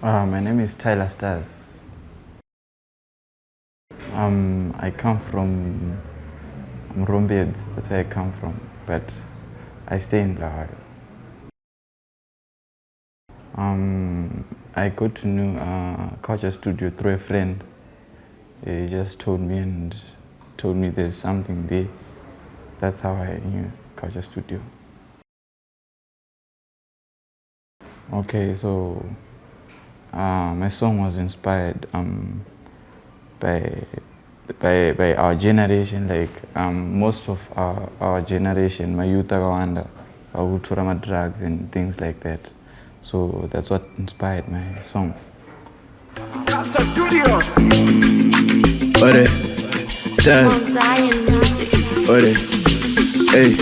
My name is Tyla Stars. I come from Mrombeds, that's where I come from, but I stay in Bulawayo. I got to know Culture Studio through a friend. He just told me there's something there. That's how I knew Culture Studio. Okay, so my song was inspired by our generation, like most of our generation, my youth akawanda, akutora drugs and things like that. So that's what inspired my song. Ore, stars. Ore, hey.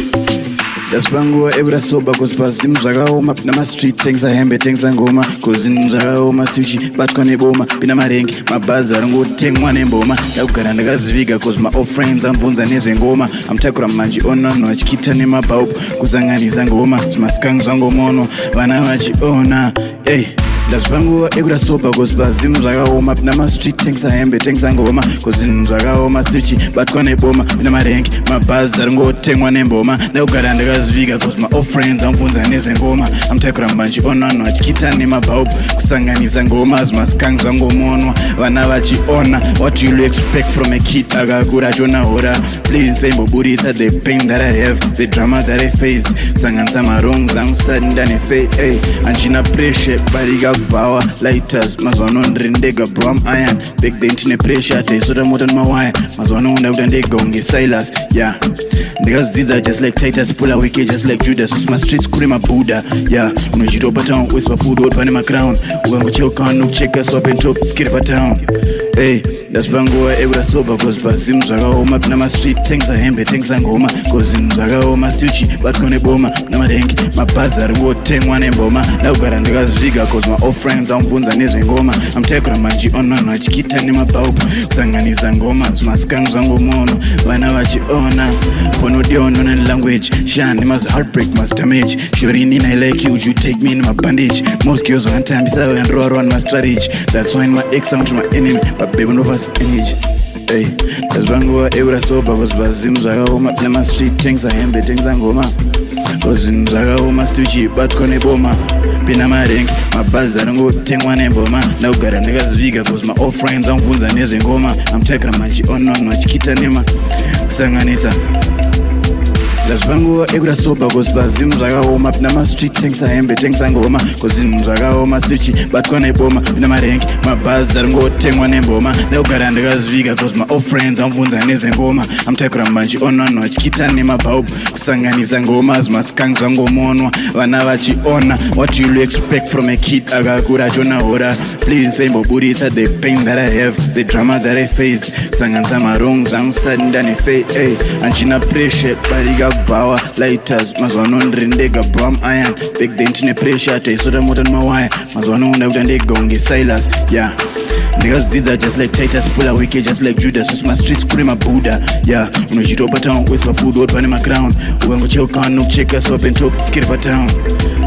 Dasipangua ebura soba kusipasi mzvakaoma pina mastreet tengisa hembe tengisa ngoma kozi mzvakaoma stuchi batwa neboma pina marengi mabhazi aringotengwa nemboma ndakugara ndakazviviga kozi maofriends amvunza nezvengoma amtakura manji onano achikita nemabhaupu kusanganisa ngoma zvimaskangu zvangomono vana vachiona hey. Ndazvipanguva ekura soba kozi pazimu zvakaoma pina mastreet tengisa hembe tengisa ngoma kozi zvakaoma stuchi batwa neboma pina marengi mabhazi aringotengwa nemboma ndakugara ndakazviviga kozi maofriends amvunza nezvengoma amtakura manji onano achikita nemabhaupu kusanganisa ngoma zvimaskangu zvangomonwa vana vachiona. What do you expect from a kid akakura achona hora? Please saimboburitsa the pain that I have, the drama that I face, kusanganisa marong zangu sadi ndane fei hey. Anchina pressure barika power lighters mazwano ndrindega bro I'm iron back then tine pressure taisota mota nemawire mazwano unda kuda ndega unge Silas yeah ndikazdzidza just like Titus pull a wicked just like Judas usma streets kuri mabuddha yeah unochitopa town whisper food out pane macrown ukangocheuka nokucheka swap and chop skiri pa town hey. Ndazvipanguva ekura soba kozi pazimu zvakaoma pina mastreet tengisa hembe tengisa ngoma kozi zvakaoma stuchi batwa neboma pina marengi mabhazi aringotengwa nemboma ndakugara ndakazviviga kozi maofriends amvunza nezvengoma amtakura manji onano achikita nemabhaupu kusanganisa ngoma zvimaskangu zvangomono vana vachiona ponodionona nelanguage shani must heartbreak must damage shorini I like you, would you take me in my bandage most girls vantambisa vandorwa on my strategy that's why my ex I'm to my enemy but baby no pass age hey. Ndazvipanguva ekura soba kozi pazimu zvakaoma pina mastreet tengisa hembe tengisa ngoma kozi zvakaoma stuchi batwa neboma pina marengi mabhazi aringotengwa nemboma ndakugara ndakazviviga kozi maofriends amvunza nezvengoma amtakura manji onano achikita nema kusanganisa. Ndazvipanguva ekura soba kozi pazimu zvakaoma pina mastreet tengisa hembe tengisa ngoma kozi zvakaoma stuchi batwa neboma pina marengi mabhazi aringotengwa nemboma ndakugara ndakazviviga kozi maofriends amvunza nezvengoma amtakura manji onano achikita nemabhaupu kusanganisa ngoma zvimaskangu zvangomonwa vana vachiona. What do you expect from a kid akakura achona hora? Please saimboburitsa the pain that I have, the drama that I face, kusanganisa marong zangu sadi ndane fei hey. Anchina pressure barika power lighters mazwano ndrindega bro I'm iron back then tine pressure taisota mota nemawire mazwano unda kuda ndega unge Silas yeah ndikazdzidza just like Titus pull a wicked just like Judas usma streets kuri mabuddha yeah unochitopa town whisper food out pane macrown ukangocheuka nokucheka swap and chop skiri pa town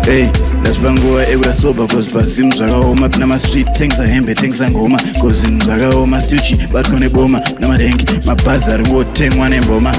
hey. Ndazvipanguva ekura soba kozi pazimu zvakaoma pina mastreet tengisa hembe tengisa ngoma kozi zvakaoma stuchi batwa neboma pina marengi mabhazi aringotengwa nemboma